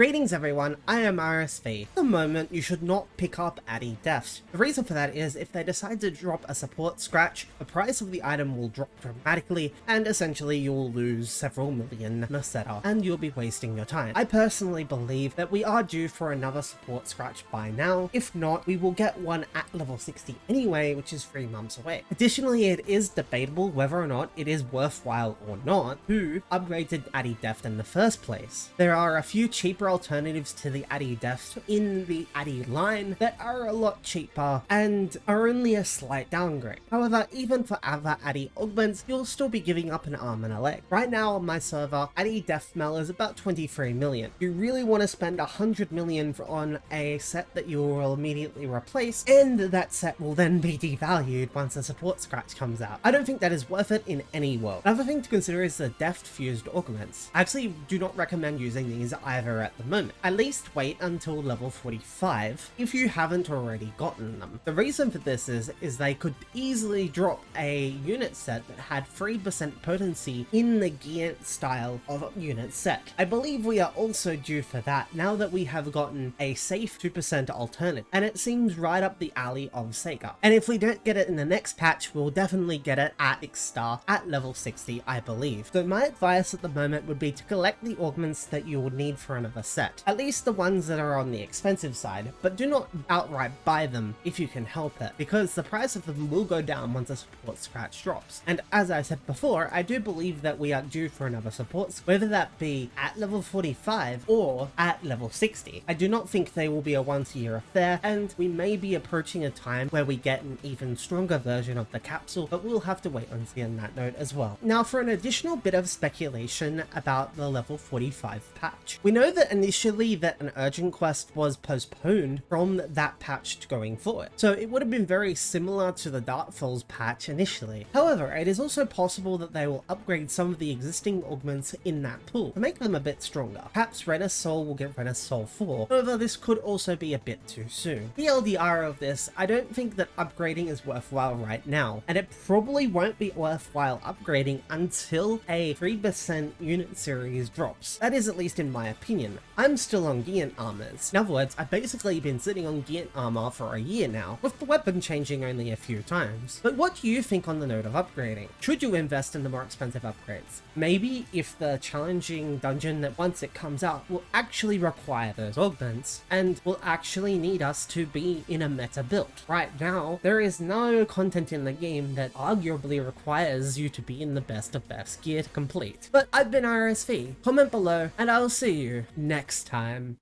Greetings everyone, I am RSV. At the moment, you should not pick up Addy Deft. The reason for that is if they decide to drop a support scratch, the price of the item will drop dramatically and essentially you'll lose several million Meseta and you'll be wasting your time. I personally believe that we are due for another support scratch by now. If not, we will get one at level 60 anyway, which is 3 months away. Additionally, it is debatable whether or not it is worthwhile or not to upgrade to Addy Deft in the first place. There are a few cheaper alternatives to the Addy Deft in the Addy line that are a lot cheaper and are only a slight downgrade. However, even for other Addy Augments, you'll still be giving up an arm and a leg. Right now on my server, Addy Deft Mel is about 23 million. You really want to spend 100 million on a set that you will immediately replace, and that set will then be devalued once a support scratch comes out. I don't think that is worth it in any world. Another thing to consider is the Deft fused Augments. I actually do not recommend using these either at the moment. At least wait until level 45 if you haven't already gotten them. The reason for this is they could easily drop a unit set that had 3% potency in the gear style of unit set. I believe we are also due for that now that we have gotten a safe 2% alternative, and it seems right up the alley of SEGA. And if we don't get it in the next patch, we'll definitely get it at 6 star at level 60, I believe. So my advice at the moment would be to collect the augments that you will need for another set. At least the ones that are on the expensive side, but do not outright buy them if you can help it, because the price of them will go down once a support scratch drops. And as I said before, I do believe that we are due for another support, whether that be at level 45 or at level 60. I do not think they will be a once-a-year affair, and we may be approaching a time where we get an even stronger version of the capsule, but we'll have to wait and see on that note as well. Now for an additional bit of speculation about the level 45 patch. We know that initially that an urgent quest was postponed from that patch to going forward, so it would have been very similar to the Darkfalls patch initially. However, it is also possible that they will upgrade some of the existing augments in that pool to make them a bit stronger. Perhaps Renus Soul will get Renus Soul 4, however this could also be a bit too soon. The LDR of this, I don't think that upgrading is worthwhile right now, and it probably won't be worthwhile upgrading until a 3% unit series drops. That is at least in my opinion. I'm still on Giant armors. In other words, I've basically been sitting on Giant armor for a year now, with the weapon changing only a few times. But what do you think on the note of upgrading? Should you invest in the more expensive upgrades? Maybe if the challenging dungeon that once it comes out will actually require those augments, and will actually need us to be in a meta build. Right now, there is no content in the game that arguably requires you to be in the best of best gear to complete. But I've been RSV. Comment below, and I'll see you next time.